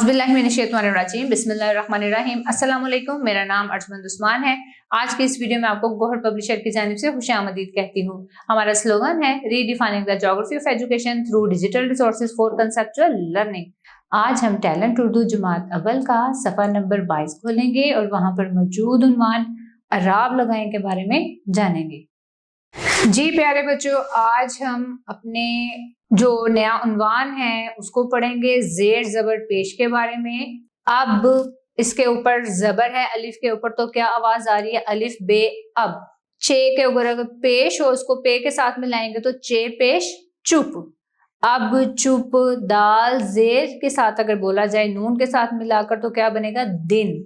औज़ुबिल्लाहिमिनश्शैतानिर्रजीम बिस्मिल्लाहिर्रहमानिर्रहीम। अस्सलाम वालेकुम, मेरा नाम अर्जमंद उस्मान है। आज की इस वीडियो में आपको गौहर पब्लिशर की जानिब से खुशामदीद कहती हूँ। हमारा स्लोगन है redefining the geography of education through digital resources for conceptual learning. आज हम टैलेंट उर्दू जमात अव्वल का सफ़ा नंबर 22 खोलेंगे और वहाँ पर मौजूद उन्वान अराब लगाएं के बारे में जानेंगे। जी प्यारे बच्चों, आज हम अपने जो नया उन्वान है उसको पढ़ेंगे जेर जबर पेश के बारे में। अब इसके ऊपर जबर है अलिफ के ऊपर, तो क्या आवाज आ रही है? अलिफ बे अब। चे के ऊपर अगर पेश हो उसको पे के साथ मिलाएंगे तो चे पेश चुप। अब चुप दाल जेर के साथ अगर बोला जाए नून के साथ मिलाकर तो क्या बनेगा? दिन।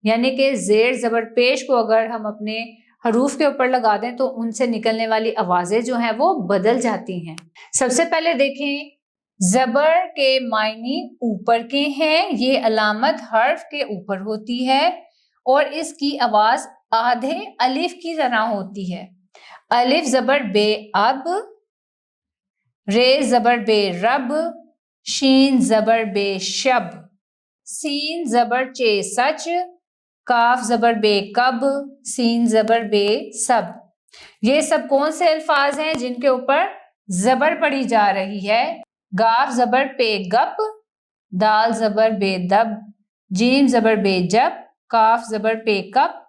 यानी कि जेर जबर पेश को अगर हम अपने हरूफ के ऊपर लगा दें तो उनसे निकलने वाली आवाजें जो हैं वो बदल जाती हैं। सबसे पहले देखें, जबर के मायने ऊपर के हैं, ये अलामत हर्फ के ऊपर होती है और इसकी आवाज आधे अलिफ की तरह होती है। अलिफ जबर बे अब, रे जबर बे रब, शीन जबर बे शब, सीन जबर चे सच, काफ जबर बे कब, सीन जबर बे सब। ये सब कौन से अल्फाज हैं जिनके ऊपर जबर पड़ी जा रही है? गाफ जबर पे गप, दाल जबर बे दब, जीम जबर बे जब, काफ जबर पे कब,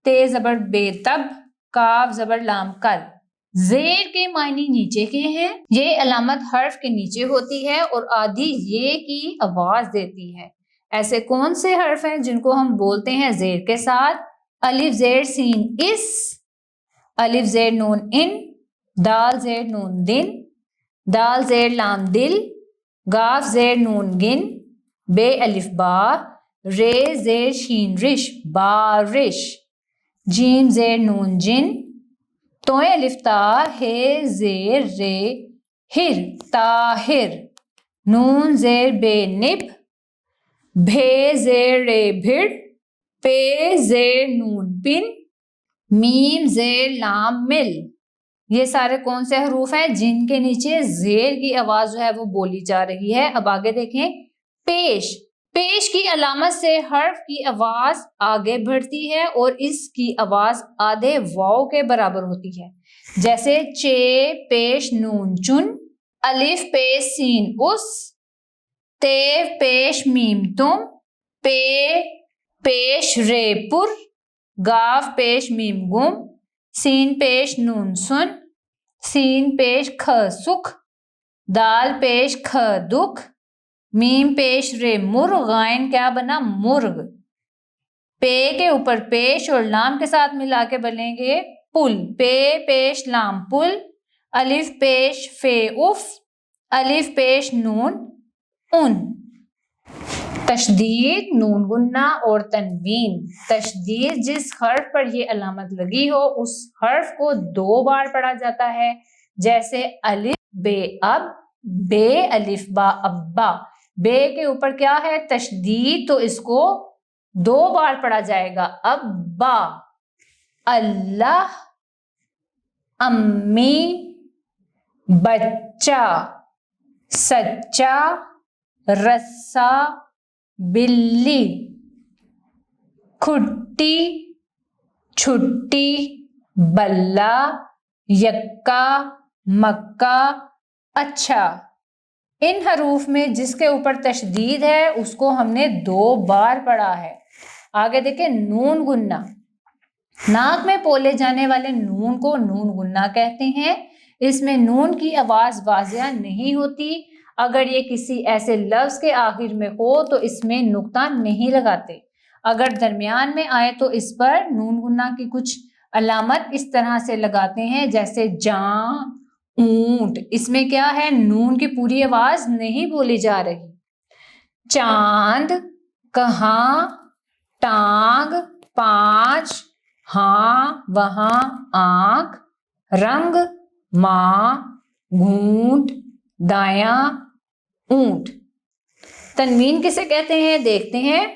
ते जबर बे तब, काफ जबर लाम कल। जेर के मायने नीचे के हैं, ये अलामत हर्फ के नीचे होती है और आधी ये की आवाज देती है। ऐसे कौन से हर्फ हैं जिनको हम बोलते हैं जेर के साथ? अलिफ जेर सीन इस, अलिफ जेर नून इन, दाल जेर नून दिन, दाल जेर लाम दिल, गाफ जेर नून गिन, बे अलिफ बा, रे जेर शीन रिश बारिश, जीम जेर नून जिन, तोय अलिफ ता, हे जेर रे हिर ताहिर, नून जेर बे निब, भे जेर रे भिड़, पे जेर नून पिन, मीम जेर लाम मिल। ये सारे कौन से हरूफ हैं जिनके नीचे जेर की आवाज जो है वो बोली जा रही है? अब आगे देखें, पेश। पेश की अलामत से हर्फ की आवाज आगे बढ़ती है और इसकी आवाज आधे वाव के बराबर होती है। जैसे चे पेश नून चुन, अलिफ पेश सीन उस, ते पेश मीम तुम, पे पेश रे पुर, गाफ पेश मीम गुम, सीन पेश नून सुन, सीन पेश ख सुख, दाल पेश ख दुख, मीम पेश रे मुर्ग, गायन क्या बना? मुर्ग। पे के ऊपर पेश और लाम के साथ मिला के बनेंगे पुल, पे पेश लाम पुल, अलिफ पेश फे उफ, अलिफ पेश नून उन। तशदीद, नून गुन्ना और तनवीन। तशदीद जिस हर्फ पर ये अलामत लगी हो उस हर्फ को 2 बार पढ़ा जाता है। जैसे अलिफ बे अब, बे अलिफ बा अब्बा। बे के ऊपर क्या है? तशदीद, तो इसको 2 बार पढ़ा जाएगा। अब्बा, अल्लाह, अम्मी, बच्चा, सच्चा, रस्सा, बिल्ली, खुट्टी, छुट्टी, बल्ला, यक्का, मक्का, अच्छा। इन हरूफ में जिसके ऊपर तशदीद है उसको हमने 2 बार पढ़ा है। आगे देखें, नून गुन्ना। नाक में बोले जाने वाले नून को नून गुन्ना कहते हैं। इसमें नून की आवाज वाजिया नहीं होती। अगर ये किसी ऐसे लफ्ज के आखिर में हो तो इसमें नुक्ता नहीं लगाते। अगर दरमियान में आए तो इस पर नून गुन्ना की कुछ अलामत इस तरह से लगाते हैं, जैसे जां, ऊंट। इसमें क्या है? नून की पूरी आवाज नहीं बोली जा रही। चांद, कहाँ, टांग, पांच, हाँ, वहां, आंख, रंग, माँ, घूंट, दायां, ऊंट। तनवीन किसे कहते हैं? देखते हैं।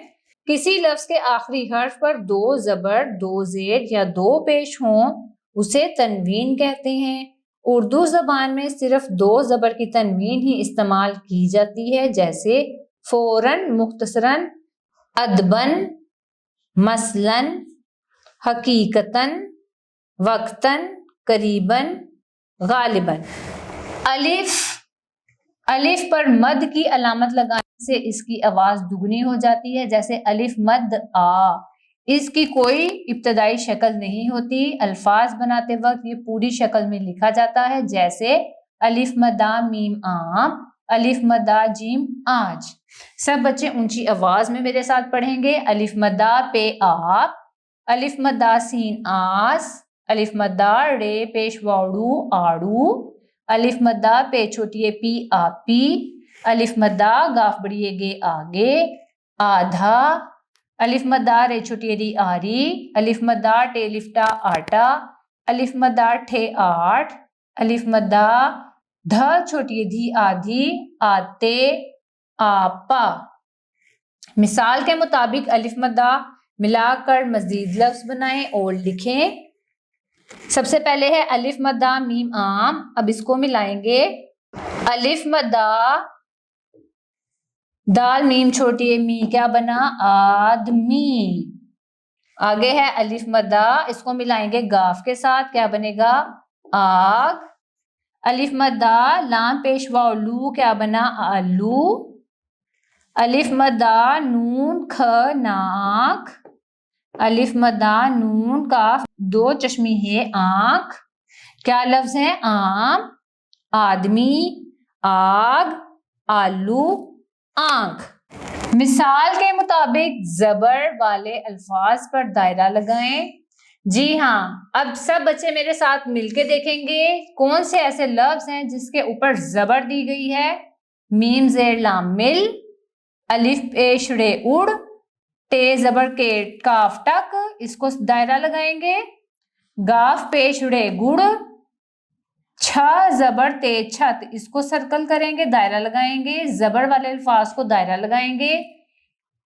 किसी लफ्ज के आखिरी हर्फ पर 2 जबर, 2 जेर या 2 पेश हों उसे तनवीन कहते हैं। उर्दू जबान में सिर्फ 2 जबर की तनवीन ही इस्तेमाल की जाती है, जैसे فوراً مختصراً، ادباً مثلاً، حقیقتاً وقتاً قریباً غالباً۔ الف پر مد کی علامت لگانے سے اس کی آواز دگنی ہو جاتی ہے، جیسے الف مد آ، اس کی کوئی ابتدائی شکل نہیں ہوتی، الفاظ بناتے وقت یہ پوری شکل میں لکھا جاتا ہے، جیسے الف مدہ میم آم، الف مدہ جیم آج۔ سب بچے اونچی آواز میں میرے ساتھ پڑھیں گے۔ الف مدہ پے آپ، الف مدہ سین آس، الف مدہ رے پیش واڑو آڑو، الف مدہ پے چھوٹی پی آپی، الف مدہ گاف بڑی گے آگے آدھا، الف مدہ رے چھوٹی ری آری، الف مدہ ٹے لفٹا آٹا، الف مدہ ٹھے آٹھ، الف مدہ دھا چھوٹی دھی آدھی آتے آپا۔ مثال کے مطابق الف مدہ ملا کر مزید لفظ بنائیں اور لکھیں۔ سب سے پہلے ہے الف مدہ میم آم، اب اس کو ملائیں گے، الف مدہ دال میم چھوٹی می کیا بنا آدمی۔ آگے ہے الف مدہ، اس کو ملائیں گے گاف کے ساتھ، کیا بنے گا آگ۔ الف مدہ لام پیش واؤ لو، کیا بنا آلو۔ الف مدہ نون کھ ناک، الف مدہ نون کاف دو چشمی ہے آنکھ، کیا لفظ ہیں آم، آدمی، آگ، آلو، آنکھ۔ مثال کے مطابق زبر والے الفاظ پر دائرہ لگائیں۔ جی ہاں، اب سب بچے میرے ساتھ مل کے دیکھیں گے کون سے ایسے لفظ ہیں جس کے اوپر زبر دی گئی ہے۔ میم زیر لام مل، الف پیش رے اڑ، ٹے زبر کے کاف ٹک، اس کو دائرہ لگائیں گے۔ گاف پیش رے گڑ، چھا زبر تے چھت، اس کو سرکل کریں گے، دائرہ لگائیں گے۔ زبر والے الفاظ کو دائرہ لگائیں گے۔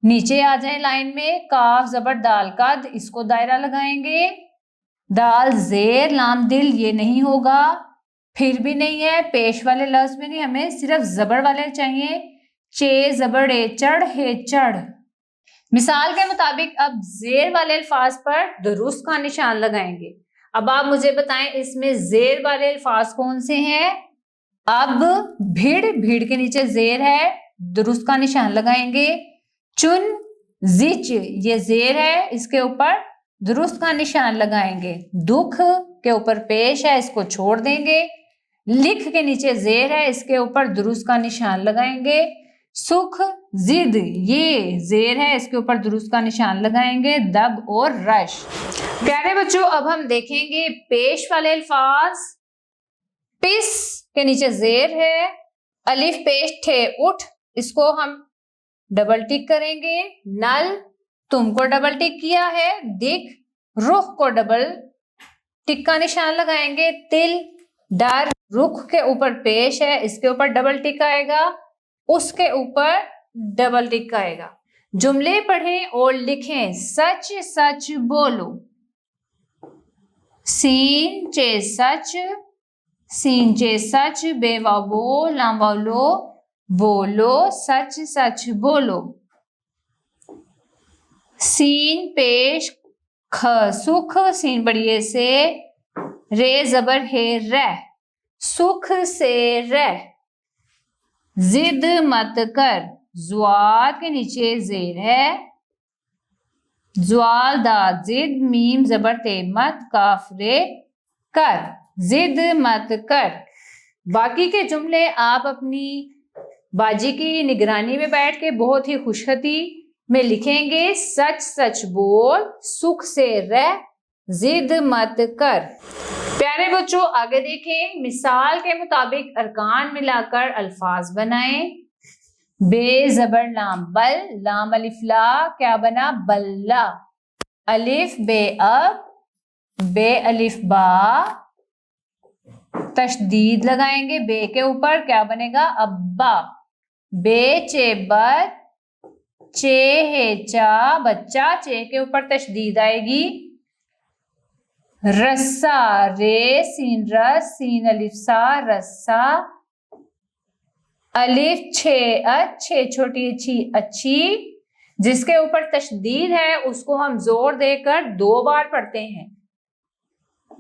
نیچے آ جائیں لائن میں، کاف زبر دال قد، اس کو دائرہ لگائیں گے۔ دال زیر لام دل، یہ نہیں ہوگا، پھر بھی نہیں ہے، پیش والے لفظ میں نہیں، ہمیں صرف زبر والے چاہیے۔ چے زبر اے چڑھ ہے چڑھ۔ مثال کے مطابق اب زیر والے الفاظ پر درست کا نشان لگائیں گے۔ اب آپ مجھے بتائیں اس میں زیر والے الفاظ کون سے ہیں؟ اب بھیڑ کے نیچے زیر ہے، درست کا نشان لگائیں گے۔ چن زچ، یہ زیر ہے، اس کے اوپر درست کا نشان لگائیں گے۔ دکھ کے اوپر پیش ہے، اس کو چھوڑ دیں گے۔ لکھ کے نیچے زیر ہے، اس کے اوپر درست کا نشان لگائیں گے۔ سکھ زد، یہ زیر ہے، اس کے اوپر درست کا نشان لگائیں گے۔ دب اور رش۔ پیارے بچوں، اب ہم دیکھیں گے پیش والے الفاظ۔ پس کے نیچے زیر ہے، الف پیش ٹھے اٹھ، اس کو ہم ڈبل ٹک کریں گے۔ نل، تم کو ڈبل ٹک کیا ہے۔ دکھ، رخ کو ڈبل ٹک کا نشان لگائیں گے۔ تل، ڈر، رخ کے اوپر پیش ہے، اس کے اوپر ڈبل ٹک آئے گا، اس کے اوپر ڈبل ٹک آئے گا۔ جملے پڑھیں اور لکھیں۔ سچ سچ بولو، سین چے سچ، سین چے سچ، بے واو بو، لام واو لو، بولو، سچ سچ بولو۔ سین پیش کھ سکھ، سین بڑی سے، رے زبر ہے رہ، سکھ سے رہ۔ ضد مت کر، زواد کے نیچے زیر ہے، زوال داد ضد، میم زبر تے مت، کاف رے کر، ضد مت کر۔ باقی کے جملے آپ اپنی باجی کی نگرانی میں بیٹھ کے بہت ہی خوشخطی میں لکھیں گے۔ سچ سچ بول، سکھ سے رہ، ضد مت کر۔ پیارے بچوں، آگے دیکھیں، مثال کے مطابق ارکان ملا کر الفاظ بنائیں۔ بے زبر لام بل، لام الف لا، کیا بنا بلہ۔ الف بے اب، بے الف با، تشدید لگائیں گے بے کے اوپر، کیا بنے گا ابا۔ بے چے بد، چے ہے چا، بچہ، چے کے اوپر تشدید آئے گی۔ رسا، رے سین رس، سین الف سا، رسا۔ अलिफ छे अच्छे छोटी अच्छी अच्छी, जिसके ऊपर तशदीद है उसको हम जोर देकर 2 बार पढ़ते हैं।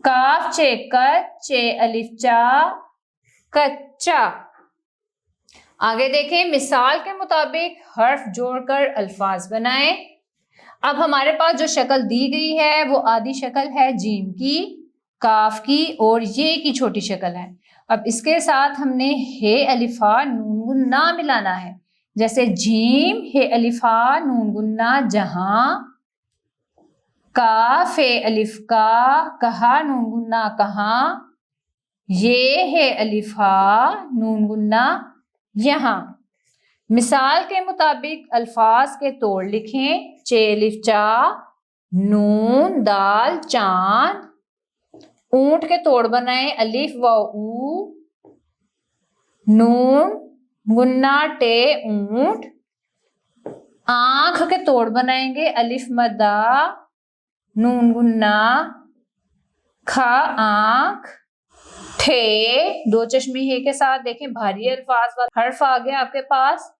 काफ चे कच्चे अलिफ चा कच्चा। आगे देखें, मिसाल के मुताबिक हर्फ जोड़कर अल्फाज बनाएं। अब हमारे पास जो शक्ल दी गई है वो आधी शक्ल है जीम की, काफ की और ये की छोटी शक्ल है। अब इसके साथ हमने हे अलिफा नून गुन्ना मिलाना है, जैसे जीम हे अलिफा नून गुन्ना जहां, काफ हे अलिफ का कहा नून गुन्ना कहां, ये है अलिफा नून गुन्ना यहाँ। मिसाल के मुताबिक अल्फाज के तोड़ लिखें। चे अलिफ चा, नून दाल चांद। ऊंट के तोड़ बनाए, अलिफ व ऊ, नून गुन्ना टे ऊंट। आंख के तोड़ बनाएंगे, अलिफ मदा नून गुन्ना खा आंख। ठे दो चश्मी हे के साथ देखें भारी अल्फाज वाला हर्फ आ गया आपके पास,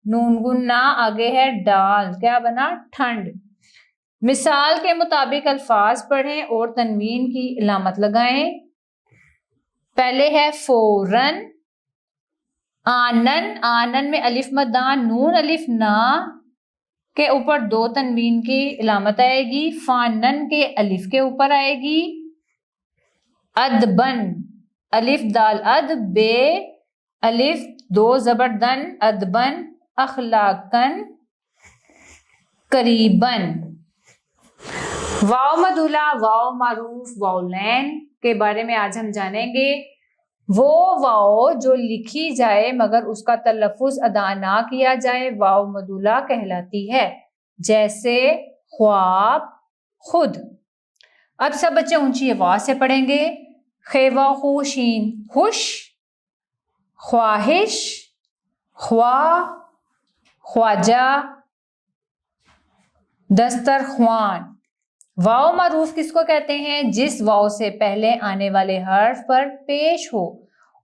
नून गुन्ना आगे है डाल, क्या बना ठंड। मिसाल के मुताबिक अल्फाज पढ़ें और तनवीन की इलामत लगाएं। पहले है फौरन, आनन, आनन में अलिफ मदान नून अलिफ ना के ऊपर 2 तनवीन की इलामत आएगी, फानन के अलिफ के ऊपर आएगी। अदबन, अलिफ दाल अद बे अलिफ 2 जबरदन अदबन अखलाकन करीबन। वाव मदुला, वाव मारूफ, वाउलैन के बारे में आज हम जानेंगे। वो वाव जो लिखी जाए मगर उसका तलफ़ुज़ अदा ना किया जाए वाव मदुला कहलाती है, जैसे ख्वाब, खुद। अब सब बच्चे ऊंची आवाज से पढ़ेंगे। खेवा खुशीन खुश, ख्वाहिश, ख्वा, ख्वाजा, दस्तरख्वान। वाव मारूफ किसको कहते हैं? जिस वाव से पहले आने वाले हर्फ पर पेश हो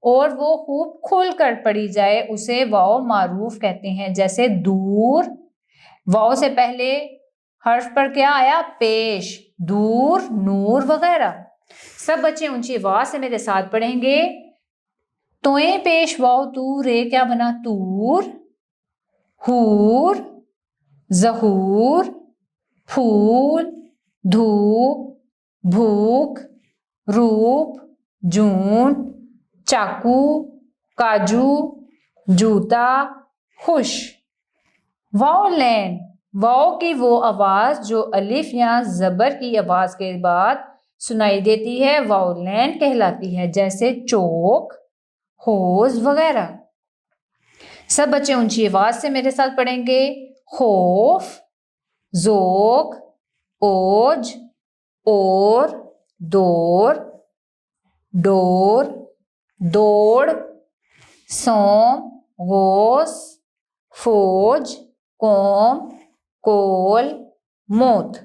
और वो खूब खुल कर पढ़ी जाए उसे वाव मारूफ कहते हैं, जैसे दूर, वाव से पहले हर्फ पर क्या आया? पेश, दूर, नूर वगैरह। सब बच्चे ऊंची आवाज से मेरे साथ पढ़ेंगे। तोए पेश वाव तू रे, क्या बना? तूर, हूर, जहूर, फूल, धूप, भूख, रूप, जून, चाकू, काजू, जूता, खुश। वाउलैन, वाव की वो आवाज जो अलिफ या जबर की आवाज के बाद सुनाई देती है वाउलैन कहलाती है, जैसे चौक, होज वगैरह। सब बच्चे ऊंची आवाज से मेरे साथ पढ़ेंगे। खौफ, जोक, ओज, और, दौर, डोर, दौड़, सोम, गोस, फौज, कौम, कोल, मौत।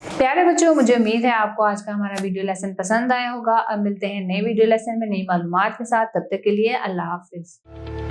प्यारे बच्चों, मुझे उम्मीद है आपको आज का हमारा वीडियो लेसन पसंद आया होगा। अब मिलते हैं नए वीडियो लेसन में नई मालूमात के साथ। तब तक के लिए अल्लाह हाफिज।